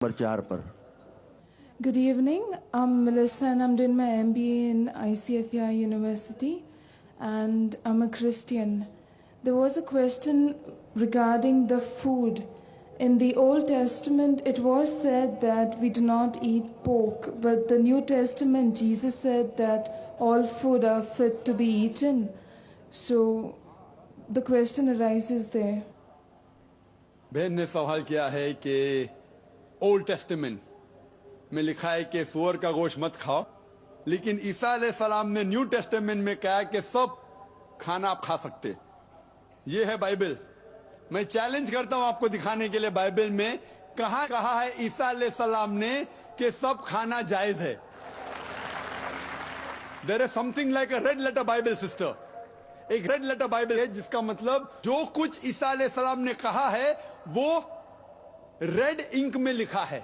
Number 4 पर। Good evening. I'm Melissa and I'm doing my MBA in ICFI University and I'm a Christian. There was a question regarding the food. In the Old Testament, it was said that we do not eat pork, but the New Testament, Jesus said that all food are fit to be eaten. So the question arises there. बहन ने सवाल किया है कि old testament में लिखा है कि सूअर का गोश्त मत खाओ, लेकिन ईसा अलैहिस्सलाम ने न्यू टेस्टामेंट में कहा कि सब खाना आप खा सकते। ये है बाइबल। मैं चैलेंज करता हूं आपको दिखाने के लिए बाइबल में कहां कहा है ईसा अलैहिस्सलाम ने कि सब खाना जायज है। There is something like a red letter Bible sister. एक रेड लेटर बाइबल है जिसका मतलब जो कुछ ईसा अलैहिस्सलाम ने कहा है वो रेड इंक में लिखा है,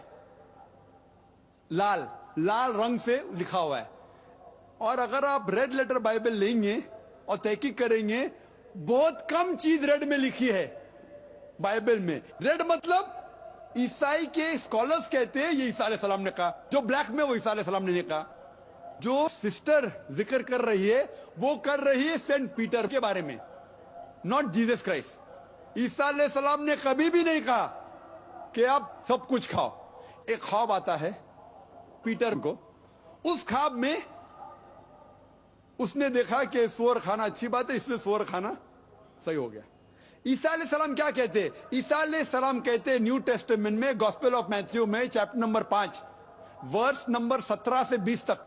लाल लाल रंग से लिखा हुआ है। और अगर आप रेड लेटर बाइबल लेंगे और तहकीक करेंगे, बहुत कम चीज रेड में लिखी है बाइबल में। रेड मतलब ईसाई के स्कॉलर्स कहते हैं ये ईसा अलैहिस्सलाम ने कहा, जो ब्लैक में वो ईसा अलैहिस्सलाम ने नहीं कहा। जो सिस्टर जिक्र कर रही है वो कर रही है सेंट पीटर के बारे में, नॉट जीसस क्राइस्ट। ईसा अलैहिस्सलाम ने कभी भी नहीं कहा कि आप सब कुछ खाओ। एक ख्वाब आता है पीटर को, उस ख्वाब में उसने देखा कि सूअर खाना अच्छी बात है, इसलिए सूअर खाना सही हो गया। ईसा अलैहिस्सलाम क्या कहते हैं? ईसा अलैहिस्सलाम कहते हैं न्यू टेस्टामेंट में गॉस्पेल ऑफ मैथ्यू में चैप्टर नंबर 5 वर्स नंबर 17 से 20 तक,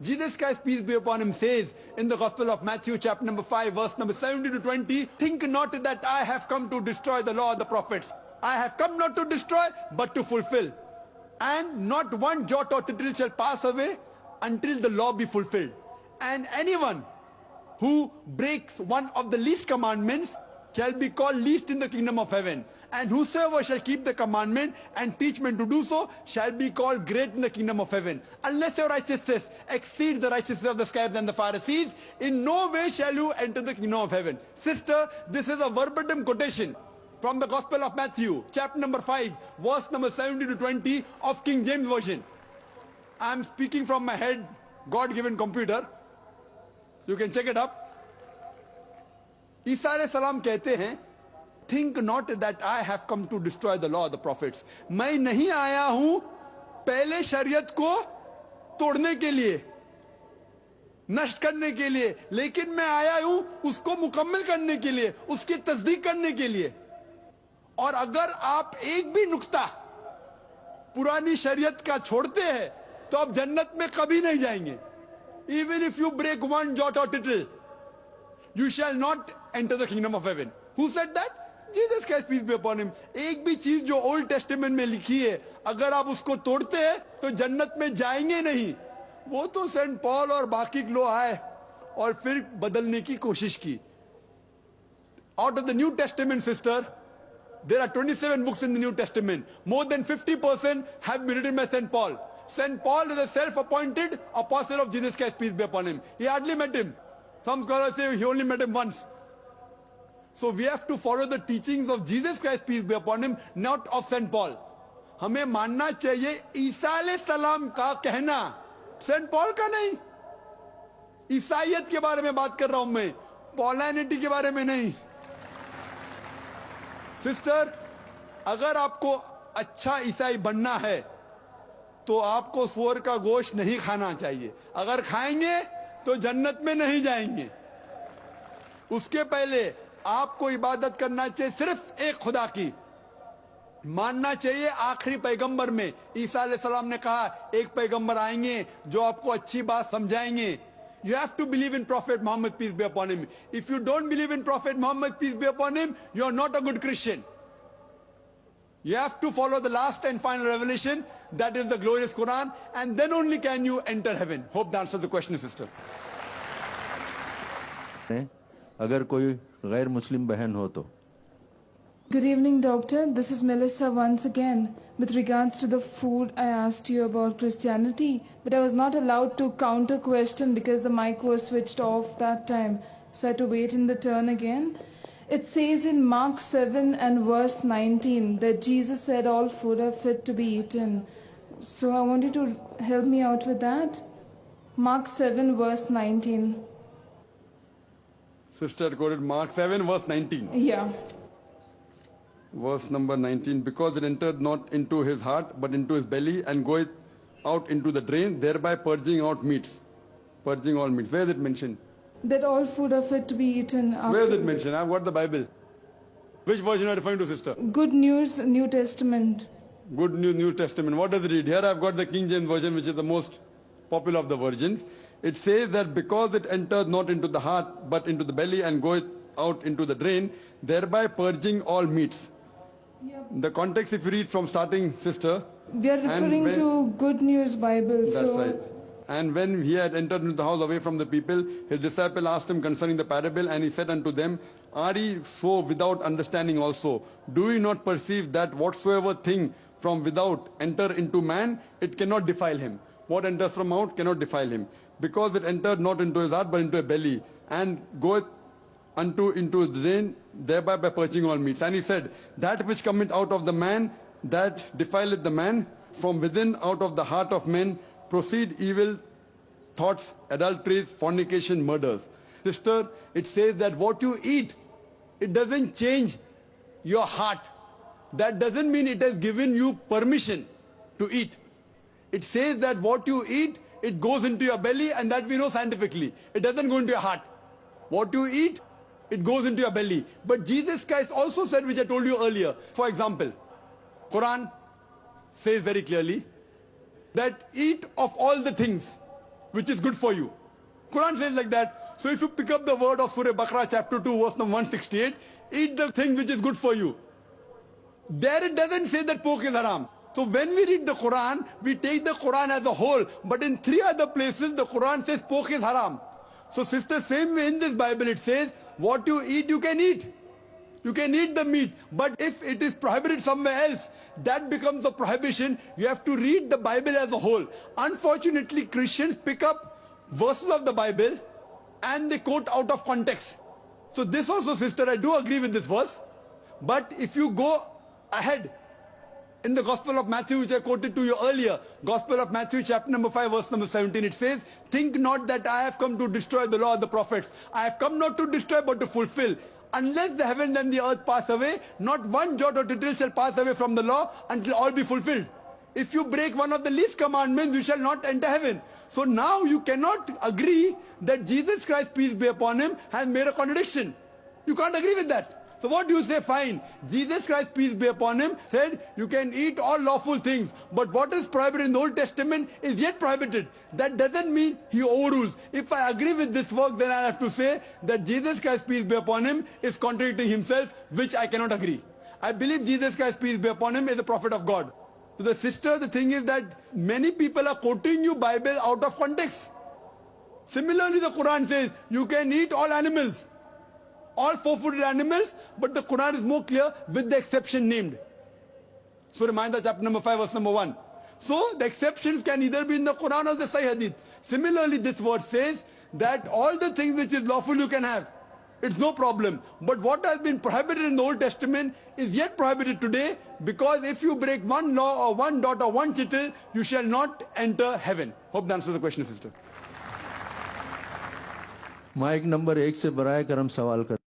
Jesus Christ, peace be upon him, says in the Gospel of Matthew, chapter number 5, verse number 70 to 20, think not that I have come to destroy the law of the prophets. I have come not to destroy, but to fulfill. And not one jot or tittle shall pass away until the law be fulfilled. And anyone who breaks one of the least commandments shall be called least in the kingdom of heaven. And whosoever shall keep the commandment and teach men to do so shall be called great in the kingdom of heaven. Unless your righteousness exceeds the righteousness of the scribes and the Pharisees, in no way shall you enter the kingdom of heaven. Sister, this is a verbatim quotation from the Gospel of Matthew, chapter number 5, verse number 70 to 20 of King James Version. I am speaking from my head, God-given computer. You can check it up. ईसा अलैहिस्सलाम कहते हैं, think not that I have come to destroy the law of the prophets. मैं नहीं आया हूं पहले शरीयत को तोड़ने के लिए, नष्ट करने के लिए, लेकिन मैं आया हूं उसको मुकम्मल करने के लिए, उसकी तस्दीक करने के लिए। और अगर आप एक भी नुक्ता पुरानी शरीयत का छोड़ते हैं तो आप जन्नत में कभी नहीं जाएंगे। Even if you break one jot or tittle, you shall not enter the kingdom of heaven. Who said that? Jesus Christ, peace be upon him. एक भी चीज जो ओल्ड टेस्टामेंट में लिखी है अगर आप उसको तोड़ते हैं तो जन्नत में जाएंगे नहीं। वो तो सेंट पॉल और बाकी लोग आए और फिर बदलने की कोशिश की। Out of the New Testament, sister, there are 27 books in the New Testament. More than 50% have been written by Saint Paul. Saint Paul is a self-appointed apostle of Jesus Christ, peace be upon him. He hardly met him. Some scholars say he only met him once. So we have to follow the teachings of Jesus Christ, peace be upon him, not of Saint Paul. हमें मानना चाहिए ईसा अलैहिस्सलाम का कहना, Saint Paul का नहीं। ईसाइयत के बारे में बात कर रहा हूं मैं, पॉलिनिटी के बारे में नहीं। सिस्टर, अगर आपको अच्छा ईसाई बनना है तो आपको सूअर का गोश्त नहीं खाना चाहिए। अगर खाएंगे तो जन्नत में नहीं जाएंगे। उसके पहले आपको इबादत करना चाहिए सिर्फ एक खुदा की, मानना चाहिए आखिरी पैगंबर में ईसा अलैहिस्सलाम ने कहा एक पैगंबर आएंगे जो आपको अच्छी बात समझाएंगे। You have to believe in Prophet Muhammad, peace be upon him. If you don't believe in Prophet Muhammad, peace be upon him, you are not a good Christian. You have to follow the last and final revelation, that is the glorious Quran, and then only can you enter heaven. Hope that answers the question, sister. अगर कोई गैर मुस्लिम बहन हो तो। Good evening, doctor. This is Melissa once again. With regards to the food, I asked you about Christianity, but I was not allowed to counter question because the mic was switched off that time. So I had to wait in the turn again. It says in Mark 7 and verse 19 that Jesus said all food are fit to be eaten. So I want you to help me out with that. Mark 7 verse 19. Sister quoted Mark 7 verse 19. Yeah. Verse number 19. Because it entered not into his heart, but into his belly, and goeth out into the drain, thereby purging out meats. Purging all meats. Where is it mentioned? That all food are fit to be eaten. Where is it mentioned? I've got the Bible. Which version are you referring to, sister? Good News, New Testament. Good News, New Testament. What does it read? Here I've got the King James Version, which is the most popular of the versions. It says that because it entered not into the heart, but into the belly, and goeth out into the drain, thereby purging all meats. Yep. The context, if you read from starting, sister. We are referring when- to Good News Bible. That's so right. And when he had entered into the house away from the people, his disciple asked him concerning the parable, and he said unto them, Are ye so without understanding also? Do ye not perceive that whatsoever thing from without enter into man, it cannot defile him? What enters from out cannot defile him. Because it entered not into his heart, but into a belly, and goeth into his drain, thereby by purging all meats. And he said, That which cometh out of the man, that defileth the man, from within out of the heart of men proceed evil thoughts, adulteries, fornication, murders. Sister, it says that what you eat, it doesn't change your heart. That doesn't mean it has given you permission to eat. It says that what you eat, it goes into your belly, and that we know scientifically. It doesn't go into your heart. What you eat, it goes into your belly. But Jesus Christ also said, which I told you earlier, for example, Quran says very clearly that eat of all the things which is good for you. Quran says like that. So if you pick up the word of Surah Baqarah chapter 2 verse number 168, eat the thing which is good for you. There it doesn't say that pork is haram. So when we read the Quran, we take the Quran as a whole. But in 3 other places, the Quran says pork is haram. So sister, same way in this Bible it says, what you eat, you can eat. You can eat the meat. But if it is prohibited somewhere else, that becomes a prohibition. You have to read the Bible as a whole. Unfortunately, Christians pick up verses of the Bible and they quote out of context. So this also, sister, I do agree with this verse. But if you go ahead in the Gospel of Matthew, which I quoted to you earlier, Gospel of Matthew chapter number 5 verse number 17, it says, Think not that I have come to destroy the law of the prophets. I have come not to destroy but to fulfill. Unless the heaven and the earth pass away, not one jot or tittle shall pass away from the law until all be fulfilled. If you break one of the least commandments, you shall not enter heaven. So now you cannot agree that Jesus Christ, peace be upon him, has made a contradiction. You can't agree with that. So what do you say? Fine. Jesus Christ, peace be upon him, said you can eat all lawful things. But what is prohibited in the Old Testament is yet prohibited. That doesn't mean he overrules. If I agree with this work, then I have to say that Jesus Christ, peace be upon him, is contradicting himself, which I cannot agree. I believe Jesus Christ, peace be upon him, is a prophet of God. So the sister, the thing is that many people are quoting you Bible out of context. Similarly, the Quran says you can eat all animals. All four-footed animals, but the Quran is more clear with the exception named. Surah Ma'idah chapter number 5 verse number 1. So the exceptions can either be in the Quran or the Sahih Hadith. Similarly, this word says that all the things which is lawful you can have. It's no problem. But what has been prohibited in the Old Testament is yet prohibited today, because if you break one law or one dot or one tittle, you shall not enter heaven. Hope that answers the question, sister. Mike number 1 से बराए करम सवाल कर